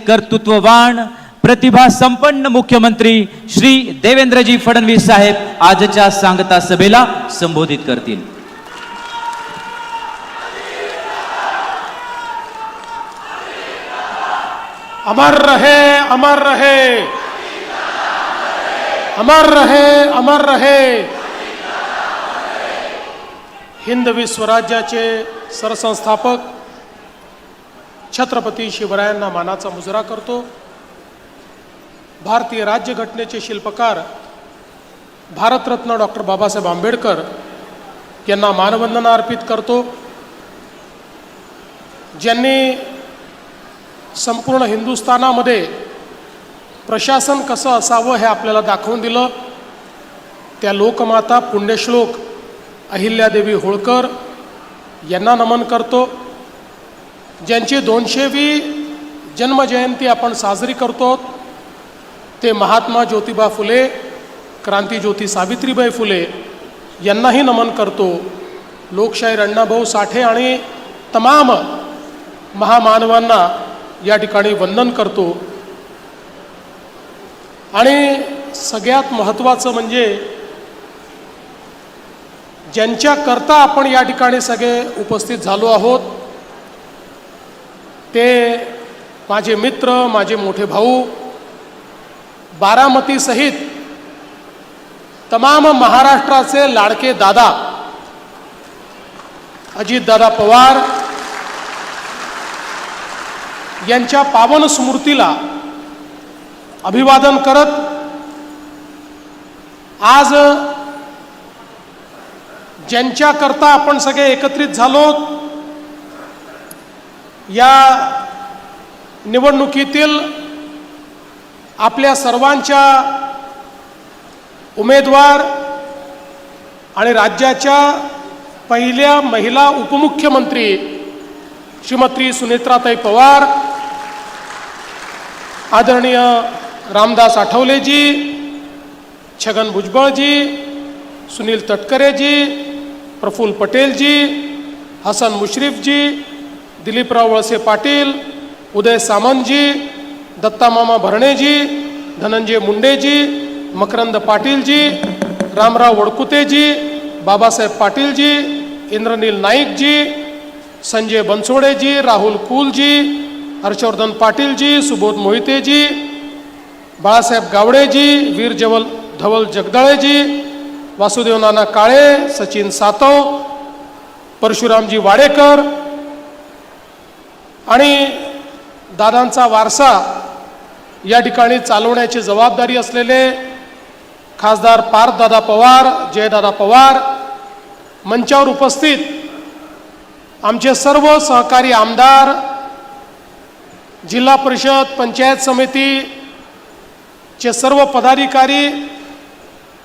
कर्तृत्ववान प्रतिभा संपन्न मुख्यमंत्री श्री देवेंद्रजी फडणवीस साहेब आजच्या सांगता सभेला संबोधित करतील। अमर रहे, अमर रहे, अमर रहे, अमर रहे। हिंदवी स्वराज्याचे सरसंस्थापक छत्रपती शिवरायांना मानाचा मुजरा करतो। भारतीय राज्यघटनेचे शिल्पकार भारतरत्न डॉक्टर बाबासाहेब आंबेडकर यांना मानवंदना अर्पित करतो, ज्यांनी संपूर्ण हिंदुस्थानामध्ये प्रशासन कसं असावं हे आपल्याला दाखवून दिलं। त्या लोकमाता पुण्यश्लोक अहिल्यादेवी होळकर यांना नमन करतो, ज्यांची 200वी जन्मजयंती आपण साजरी करतो। ते महात्मा ज्योतिबा फुले, क्रांतीज्योती सावित्रीबाई फुले यांनाही नमन करतो। लोकशाहीर अण्णाभाऊ साठे आणि तमाम महामानवांना या ठिकाणी वंदन करतो। आणि सगळ्यात महत्त्वाचं म्हणजे ज्यांच्याकरता आपण या ठिकाणी सगळे उपस्थित झालो आहोत ते माझे मित्र, माझे मोठे भाऊ, बारामती सहित तमाम महाराष्ट्राचे लाडके दादा अजितदादा पवार यांच्या पावन स्मृतीला अभिवादन करत आज ज्यांच्याकरता आपण सगळे एकत्रित झालो या निवडणुकीतील आपल्या सर्वांच्या उमेदवार आणि राज्याच्या पहिल्या महिला उपमुख्यमंत्री श्रीमती सुनेत्राताई पवार, आदरणीय रामदास आठवलेजी, छगन भुजबळजी, सुनील तटकरेजी, प्रफुल्ल पटेलजी, हसन मुश्रीफजी, दिलीपराव वळसे पाटील, उदय सामंतजी, दत्तामामा भरणेजी, धनंजय मुंडेजी, मकरंद पाटीलजी, रामराव वडकुतेजी, बाबासाहेब पाटीलजी, इंद्रनील नाईकजी, संजय बनसोडेजी, राहुल कुलजी, हर्षवर्धन पाटीलजी, सुबोध मोहितेजी, बाळासाहेब गावडेजी, वीर धवल जगदाळेजी, वासुदेव नाना काळे, सचिन सातव, परशुरामजी वाडेकर आणि दादांचा वारसा या ठिकाणी चालवण्याची जबाबदारी असलेले खासदार पार्थदादा पवार, जयदादा पवार, मंचावर उपस्थित आमचे सर्व सहकारी आमदार, जिल्हा परिषद, पंचायत समितीचे सर्व पदाधिकारी,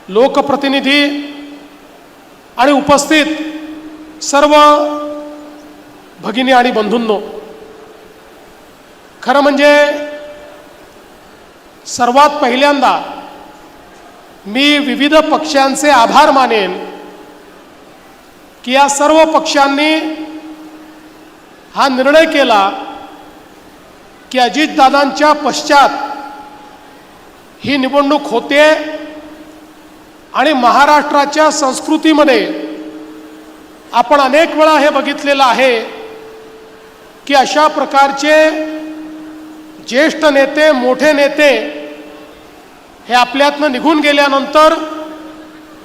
लोकप्रतिनिधी आणि उपस्थित सर्व भगिनी आणि बंधूंनो, खरं म्हणजे सर्वात पहिल्यांदा मी विविध पक्षांचे आभार मानेन की या सर्व पक्षांनी हा निर्णय केला की अजितदादांच्या पश्चात ही निवडणूक होते आणि महाराष्ट्राच्या संस्कृतीमध्ये आपण अनेक वेळा हे बघितलेलं आहे की अशा प्रकारचे ज्येष्ठ नेते, मोठे नेते हे आपल्यातनं निघून गेल्यानंतर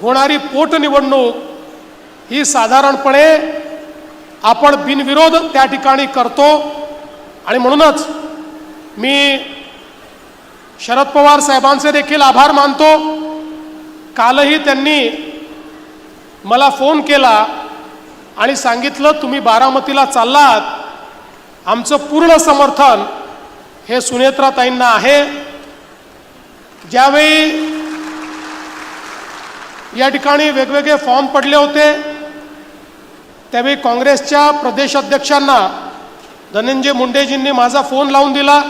होणारी पोटनिवडणूक ही साधारणपणे आपण बिनविरोध त्या ठिकाणी करतो। आणि म्हणूनच मी शरद पवार साहेबांचे देखील आभार मानतो। कालही त्यांनी मला फोन केला आणि सांगितलं तुम्ही बारामतीला चाललात, आमचं पूर्ण समर्थन हे सुनेत्राताईंना आहे। ज्यावेळी या ठिकाणी वेगवेगळे फॉर्म पडले होते त्यावेळी काँग्रेसच्या प्रदेश अध्यक्षांना धनंजय मुंडेजींनी माझा फोन लावून दिला।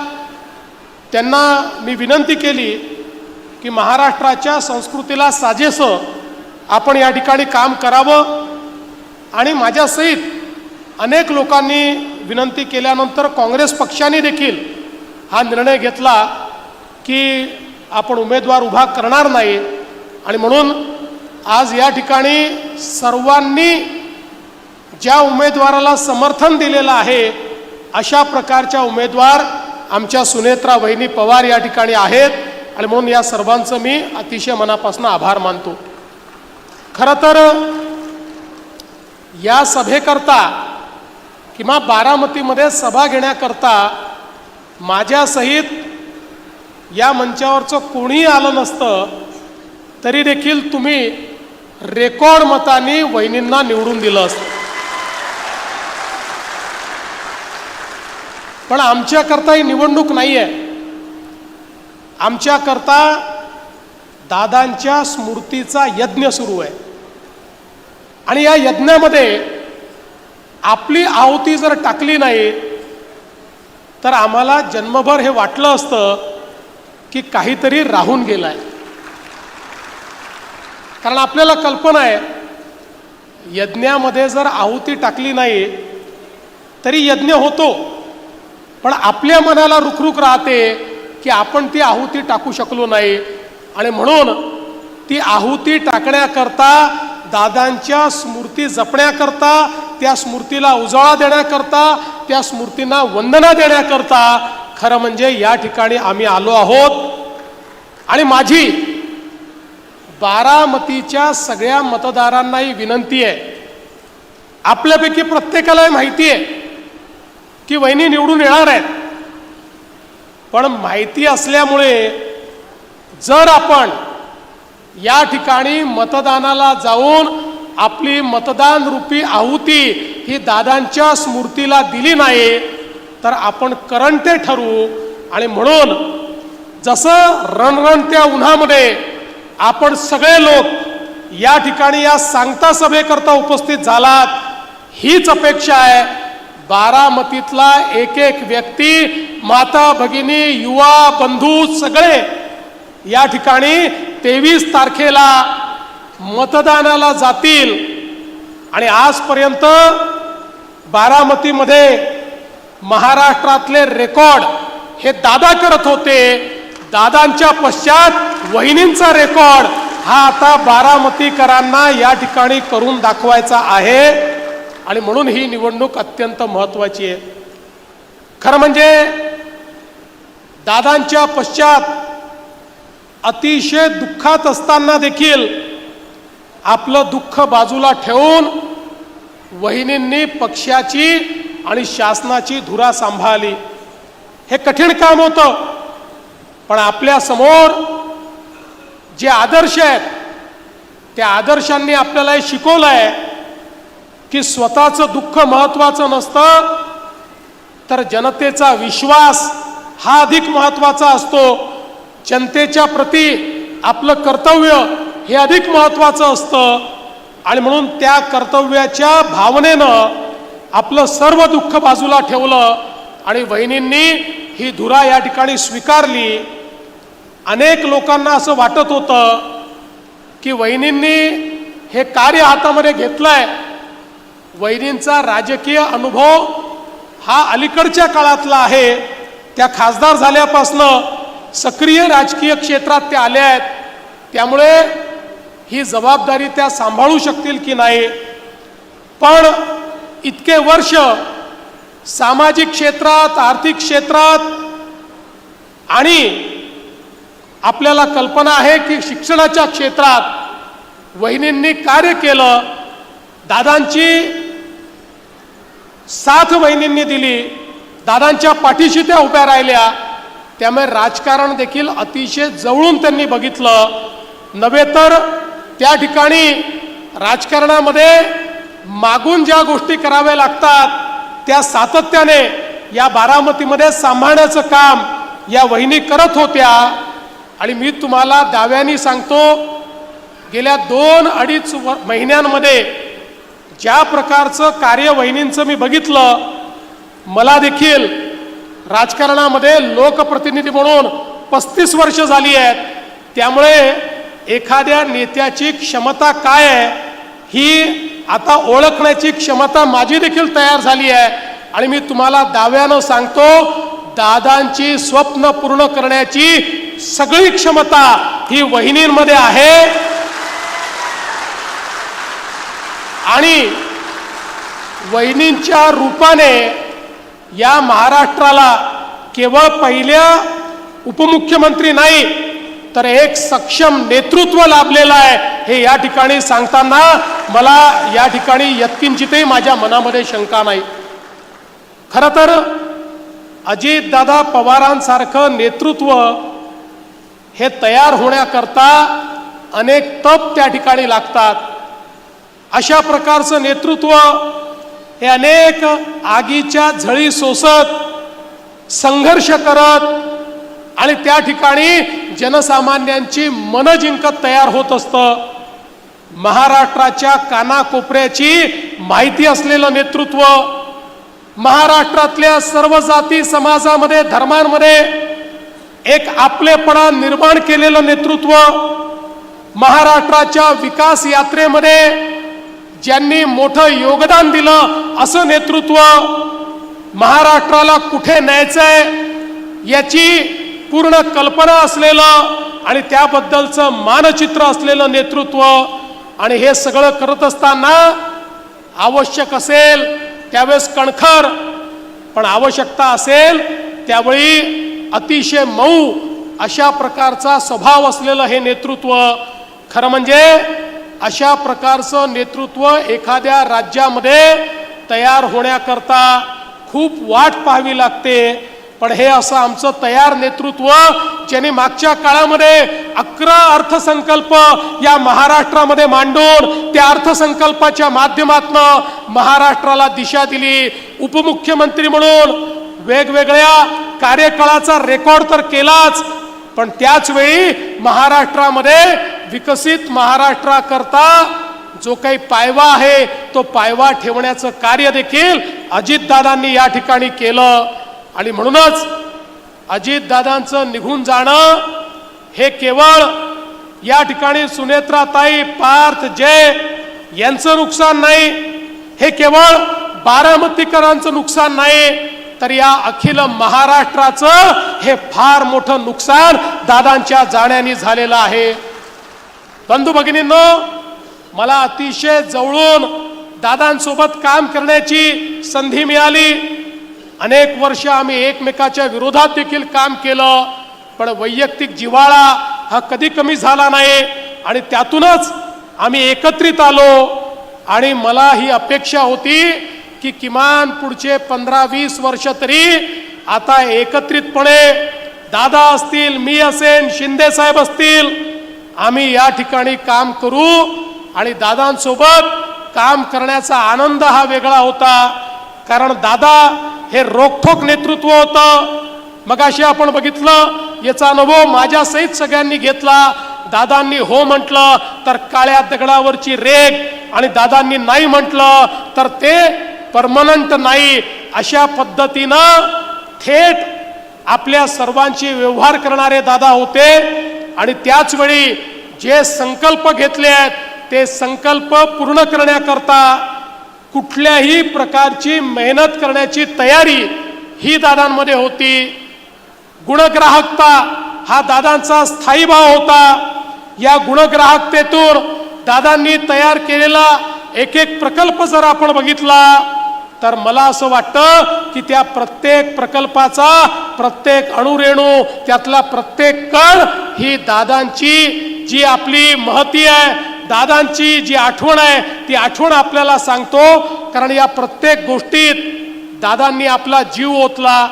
त्यांना मी विनंती केली की महाराष्ट्राच्या संस्कृतीला साजेसं आपण या ठिकाणी काम करावं आणि माझ्यासहित अनेक लोकांनी विनंती केल्यानंतर काँग्रेस पक्षाने देखील हा निर्णय घेतला की आपण उमेदवार उभा करणार नाही, आणि म्हणून आज या ठिकाणी सर्वांनी ज्या उमेदवाराला समर्थन दिलेलं आहे अशा प्रकारच्या उमेदवार आमच्या सुनेत्रा वहिनी पवार या ठिकाणी आहेत, आणि म्हणून या सर्वांचं मी अतिशय मनापासून आभार मानतो. खरं तर या सभेकरता किंवा बारामतीमध्ये सभा घेण्याकरता माझ्यासहित या मंचावरचं कोणीही आलं नसतं तरी देखील तुम्ही रेकॉर्ड मतांनी वहिनींना निवडून दिलं असतं. पण आमच्याकरता ही निवडणूक नाही आहे. आमच्याकरता दादांच्या स्मृतीचा यज्ञ सुरू आहे, आणि या यज्ञामध्ये आपली आहुती जर टाकली नाही तर आम्हाला जन्मभर हे वाटलं असतं की काहीतरी राहून गेलं आहे. कारण आपल्याला कल्पना आहे यज्ञामध्ये जर आहुती टाकली नाही तरी यज्ञ होतो, पण आपल्या मनाला रुखरुख राहते की आपण ती आहुती टाकू शकलो नाही, आणि म्हणून ती आहुती टाकण्याकरता, दादांच्या स्मृती जपण्याकरता, त्या स्मृतीला उजाळा देण्याकरता, त्या स्मृतींना वंदना देण्याकरता खरं म्हणजे या ठिकाणी आम्ही आलो आहोत. आणि माझी बारामतीच्या सगळ्या मतदारांनाही विनंती आहे, आपल्यापैकी प्रत्येकाला माहिती आहे की वहिनी निवडून येणार आहेत, पण माहिती असल्यामुळे जर आपण या ठिकाणी मतदानाला जाऊन आपली मतदान रूपी आहुती ही दादांच्या स्मृतीला दिली नाही तर आपण करंटे ठरू. आणि म्हणून जसं रणरणत्या उन्हामध्ये आपण सगळे लोक या ठिकाणी या सांगता सभेकरता उपस्थित झालात, हीच अपेक्षा आहे बारामतीतला एक एक व्यक्ती, माता भगिनी, युवा बंधू सगळे या ठिकाणी 23 तारखेला मतदानाला जातील. आणि आजपर्यंत बारामतीमध्ये महाराष्ट्रातले रेकॉर्ड हे दादा करत होते, दादांच्या पश्चात वहिनींचा रेकॉर्ड हा आता बारामतीकरांना या ठिकाणी करून दाखवायचा आहे, आणि म्हणून ही निवडणूक अत्यंत महत्त्वाची आहे. खरं म्हणजे दादांच्या पश्चात अतिशय दुःखात असताना देखील आपलं दुःख बाजूला ठेवून वहिनींनी पक्षाची आणि शासनाची धुरा सांभाळली. हे कठीण काम होतं, पण आपल्या समोर जे आदर्श आहेत त्या आदर्शांनी आपल्याला हे शिकवलं आहे की स्वतःचं दुःख महत्त्वाचं नसतं तर जनतेचा विश्वास हा अधिक महत्त्वाचा असतो. जनतेच्या प्रती आपलं कर्तव्य हे अधिक महत्त्वाचं असतं, आणि म्हणून त्या कर्तव्याच्या भावनेनं आपलं सर्व दुःख बाजूला ठेवलं आणि वहिनींनी ही धुरा या ठिकाणी स्वीकारली. अनेक लोकांना असं वाटत होतं की वहिनींनी हे कार्य हातामध्ये घेतलंय. वहिनींचा राजकीय अनुभव हा अलीकडच्या काळातला आहे. त्या खासदार झाल्यापासनं सक्रिय राजकीय क्षेत्रात त्या आल्या आहेत, त्यामुळे ही जबाबदारी त्या सांभाळू शकतील की नाही. पण इतके वर्ष सामाजिक क्षेत्रात, आर्थिक क्षेत्रात, आणि आपल्याला कल्पना आहे की शिक्षणाच्या क्षेत्रात वहिनींनी कार्य केलं. दादांची साथ वहिनींनी दिली, दादांच्या पाठीशी त्या उभ्या राहिल्या. त्यामुळे राजकारण देखील अतिशय जवळून त्यांनी बघितलं. नव्हे तर त्या ठिकाणी राजकारणामध्ये मागून ज्या गोष्टी कराव्या लागतात त्या सातत्याने या बारामतीमध्ये सांभाळण्याचं काम या वहिनी करत होत्या. आणि मी तुम्हाला दाव्याने सांगतो, गेल्या 2-2.5 महिन्यांमध्ये ज्या प्रकारचं कार्य वहिनींचं मी बघितलं, मला देखील राजकारणामध्ये लोकप्रतिनिधी म्हणून 35 वर्ष झाली आहेत. त्यामुळे एखाद्या नेत्याची क्षमता काय आहे ही आता ओळखण्याची क्षमता माझी देखील तयार झाली आहे. आणि मी तुम्हाला दाव्यानं सांगतो, दादांची स्वप्न पूर्ण करण्याची सगळी क्षमता ही वहिनींमध्ये आहे आणि वहिनींच्या रूपाने या महाराष्ट्राला केवळ पहिल्या उपमुख्यमंत्री नाही तर एक सक्षम नेतृत्व लाभलेलं आहे हे या ठिकाणी सांगताना मला या ठिकाणी यत्किंचितही माझ्या मनामध्ये शंका नाही. खरं तर अजितदादा पवारांसारखं नेतृत्व हे तयार होण्याकरता अनेक तप त्या ठिकाणी लागतात. अशा प्रकारचं नेतृत्व हे अनेक आगीच्या झळी सोसत संघर्ष करत आणि त्या ठिकाणी जनसामान्यांची मन जिंकत तयार होत असतं. महाराष्ट्राच्या कानाकोपऱ्याची माहिती असलेलं नेतृत्व, महाराष्ट्रातल्या सर्व जाती समाजामध्ये धर्मांमध्ये एक आपलेपणा निर्माण केलेलं नेतृत्व, महाराष्ट्राच्या विकास यात्रेमध्ये ज्यांनी मोठं योगदान दिलं असं नेतृत्व, महाराष्ट्राला कुठे न्यायचंय याची पूर्ण कल्पना असलेलं आणि त्याबद्दलचं मानचित्र असलेलं नेतृत्व. आणि हे सगळं करत असताना आवश्यक असेल त्यावेळेस कणखर, पण आवश्यकता असेल त्यावेळी अतिशय मऊ अशा प्रकारचा स्वभाव असलेलं हे नेतृत्व. खरं म्हणजे अशा प्रकारचं नेतृत्व एखाद्या राज्यामध्ये तयार होण्याकरता खूप वाट पाहावी लागते. पण हे असं आमचं तयार नेतृत्व ज्यांनी मागच्या काळामध्ये 11 अर्थसंकल्प या महाराष्ट्रामध्ये मांडून त्या अर्थसंकल्पाच्या माध्यमातून महाराष्ट्राला दिशा दिली, उपमुख्यमंत्री म्हणून वेगवेगळ्या कार्यकाळाचा रेकॉर्ड तर केलाच, पण त्याच वेळी महाराष्ट्रामध्ये विकसित महाराष्ट्राकरता जो काही पायवा आहे तो पायवा ठेवण्याचं कार्य देखील अजितदादांनी या ठिकाणी केलं. आणि म्हणूनच अजितदादांचं निघून जाणं हे केवळ या ठिकाणी सुनेत्राताई, पार्थ, जय यांचं नुकसान नाही, हे केवळ बारामतीकरांचं नुकसान नाही, तर या अखिल महाराष्ट्राचं हे फार मोठं नुकसान दादांच्या जाण्याने झालेलं आहे. बंधू भगिनींनो, मला अतिशय जवळून दादांसोबत काम करण्याची संधी मिळाली. अनेक वर्ष आम्ही एकमेकाच्या विरोधात देखील काम केलं, पण वैयक्तिक जिव्हाळा हा कधी कमी झाला नाही आणि त्यातूनच आम्ही एकत्रित आलो. आणि मला ही अपेक्षा होती की किमान पुढचे 15-20 वर्ष तरी आता एकत्रितपणे दादा असतील, मी असेन, शिंदे साहेब असतील, आम्ही या ठिकाणी काम करू. आणि दादांसोबत काम करण्याचा आनंद हा वेगळा होता, कारण दादा हे रोखठोक नेतृत्व होतं. मगाशी आपण बघितलं, याचा अनुभव माझ्या सहित सगळ्यांनी घेतला. दादांनी हो म्हटलं तर काळ्या दगडावरची रेग, आणि दादांनी नाही म्हटलं तर ते परमनंट नाही. अशा पद्धतीनं थेट आपल्या सर्वांशी व्यवहार करणारे दादा होते. आणि त्याच वेळी जे संकल्प घेतले आहेत ते संकल्प पूर्ण करण्याकरता कुठल्याही प्रकारची मेहनत करण्याची तयारी ही दादांमध्ये होती. गुणग्राहकता हा दादांचा स्थायी भाव होता. या गुणग्राहकतेतून दादांनी तयार केलेला एक एक प्रकल्प जर आपण बघितला तर मला असं वाटतं की त्या प्रत्येक प्रकल्पाचा प्रत्येक अणुरेणू, त्यातला प्रत्येक कण ही दादांची जी आपली महती आहे, दादांची जी आठवण आहे ती आठवण आपल्याला सांगतो. कारण या प्रत्येक गोष्टीत दादांनी आपला जीव ओतला.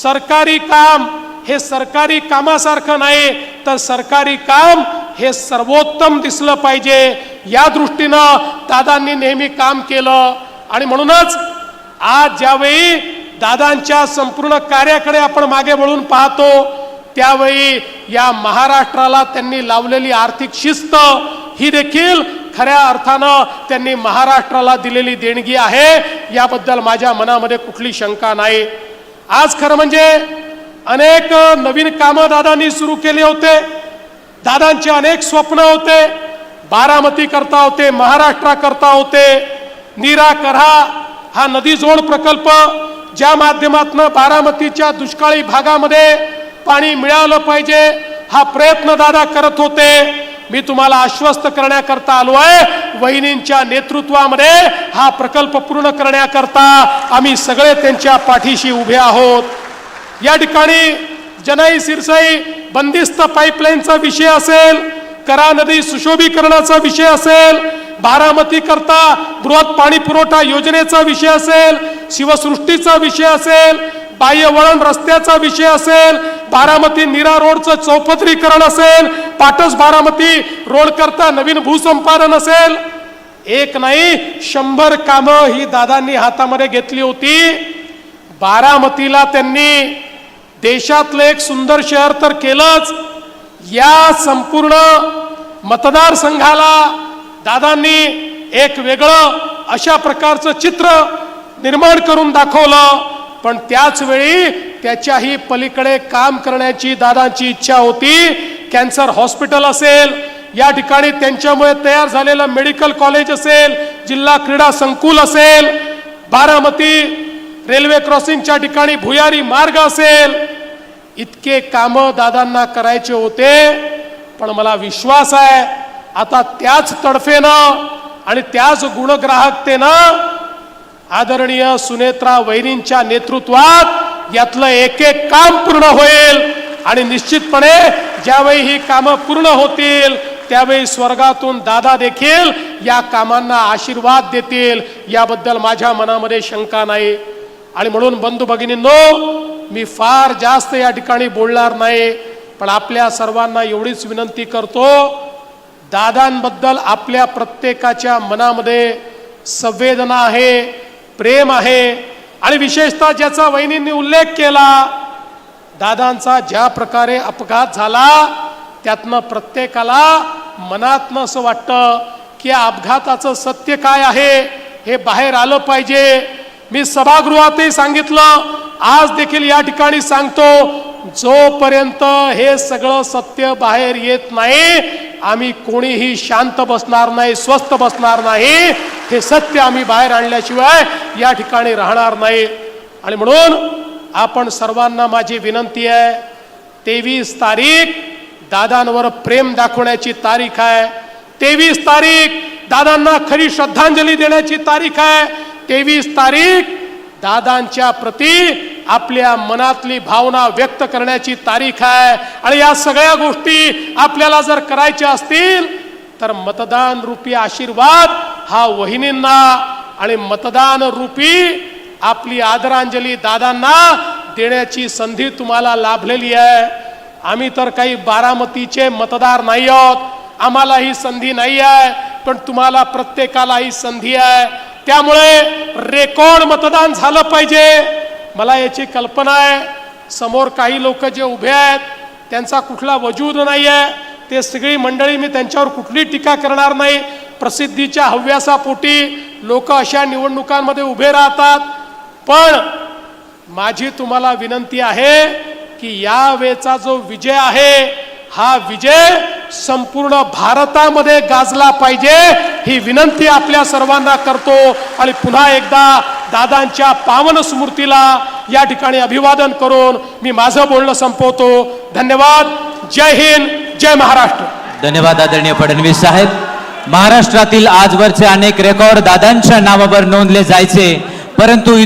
सरकारी काम हे सरकारी कामासारखं नाही, तर सरकारी काम हे सर्वोत्तम दिसलं पाहिजे या दृष्टीनं दादांनी नेहमी काम केलं. आणि म्हणूनच आज ज्यावेळी दादांच्या संपूर्ण कार्याकडे आपण मागे वळून पाहतो त्यावेळी या महाराष्ट्राला त्यांनी लावलेली आर्थिक शिस्त ही देखील खऱ्या अर्थानं त्यांनी महाराष्ट्राला दिलेली देणगी आहे, याबद्दल माझ्या मनामध्ये कुठली शंका नाही. आज खरं म्हणजे अनेक नवीन कामं दादांनी सुरू केले होते. दादांचे अनेक स्वप्न होते. बारामती करता होते, महाराष्ट्रा करता होते. नीरा करहा हा नदी जोड प्रकल्प ज्या माध्यमातून बारामतीच्या दुष्काळी भागामध्ये पाणी मिळालं पाहिजे हा प्रयत्न दादा करत होते. मी तुम्हाला आश्वस्त करण्याकरता आलो आहे, वहिनींच्या नेतृत्वामध्ये हा प्रकल्प पूर्ण करण्याकरता आम्ही सगळे त्यांच्या पाठीशी उभे आहोत. या ठिकाणी जनाई सिरसाई बंदिस्त पाईपलाईनचा विषय असेल, करा नदी सुशोभीकरणाचा विषय असेल, बारामती करता बृहत पाणी पुरवठा योजनेचा विषय असेल, शिवसृष्टीचा विषय असेल, बाह्य वळण रस्त्याचा विषय असेल, बारामती नीरा रोडचं चौपदरीकरण असेल, पाटस बारामती रोड करता नवीन भूसंपादन असेल, एक नाही 100 कामं ही दादांनी हातामध्ये घेतली होती. बारामतीला त्यांनी देशातलं एक सुंदर शहर तर केलंच, या संपूर्ण मतदारसंघाला दादांनी एक वेगळं अशा प्रकारचं चित्र निर्माण करून दाखवलं. पण त्याच वेळी त्याच्याही पलीकडे काम करण्याची दादांची इच्छा होती. कॅन्सर हॉस्पिटल असेल, या ठिकाणी त्यांच्यामुळे तयार झालेलं मेडिकल कॉलेज असेल, जिल्हा क्रीडा संकुल असेल, बारामती रेल्वे क्रॉसिंगच्या ठिकाणी भुयारी मार्ग असेल, इतके कामं दादांना करायचे होते. पण मला विश्वास आहे आता त्याच तडफेनं आणि त्याच गुणग्राहकतेनं आदरणीय सुनेत्रा वहिनींच्या नेतृत्वात यातलं एक एक काम पूर्ण होईल. आणि निश्चितपणे ज्यावेळी ही कामं पूर्ण होतील त्यावेळी स्वर्गातून दादा देखील या कामांना आशीर्वाद देतील, याबद्दल माझ्या मनामध्ये शंका नाही. आणि म्हणून बंधू भगिनींनो, मी फार जास्त या ठिकाणी बोलणार नाही, पण आपल्या सर्वांना एवढीच विनंती करतो, दादांबद्दल आपल्या प्रत्येकाच्या मनामध्ये संवेदना आहे, प्रेम आहे. आणि विशेषतः ज्याचा वहिनींनी उल्लेख केला, दादांचा ज्या प्रकारे अपघात झाला त्यातनं प्रत्येकाला मनातनं असं वाटतं की या अपघाताचं सत्य काय आहे हे बाहेर आलं पाहिजे. मी सभागृहातही सांगितलं, आज देखील या ठिकाणी सांगतो, जोपर्यंत हे सगळं सत्य बाहेर येत नाही आम्ही कोणीही शांत बसणार नाही, स्वस्थ बसणार नाही. हे सत्य आम्ही बाहेर आणल्याशिवाय या ठिकाणी राहणार नाही. आणि म्हणून आपण सर्वांना माझी विनंती आहे, 23 तारीख दादांवर प्रेम दाखवण्याची तारीख आहे. 23 तारीख दादांना खरी श्रद्धांजली देण्याची तारीख आहे. 23 तारीख दादांच्या प्रती आपल्या मनातली भावना व्यक्त करण्याची तारीख आहे. आणि या सगळ्या गोष्टी आपल्याला जर करायच्या असतील तर मतदान रूपी आशीर्वाद हा वहिनींना आणि मतदान रूपी आपली आदरांजली दादांना देण्याची संधी तुम्हाला लाभलेली आहे. आम्ही तर काही बारामतीचे मतदार नाही आहोत, आम्हाला ही संधी नाही आहे, पण तुम्हाला प्रत्येकाला ही संधी आहे. त्यामुळे रेकॉर्ड मतदान झालं पाहिजे. मला याची कल्पना आहे, समोर काही लोक जे उभे आहेत त्यांचा कुठला वजूद नाही आहे, ते सगळी मंडळी, मी त्यांच्यावर कुठली टीका करणार नाही. प्रसिद्धीच्या हव्यासापोटी लोक अशा निवडणुकांमध्ये उभे राहतात. पण माझी तुम्हाला विनंती आहे की यावेळचा जो विजय आहे हा विजय संपूर्ण भारतामध्ये गाजला पाहिजे, ही विनंती आपल्या सर्वांना करतो. आणि पुन्हा एकदा दादांच्या पावन स्मृतीला या ठिकाणी अभिवादन करून मी माझं बोलणं संपवतो. धन्यवाद. जय हिंद, जय महाराष्ट्र. धन्यवाद आदरणीय फडणवीस साहेब. महाराष्ट्रातील आजवरचे अनेक रेकॉर्ड दादांच्या नावावर नोंदले जायचे, परंतु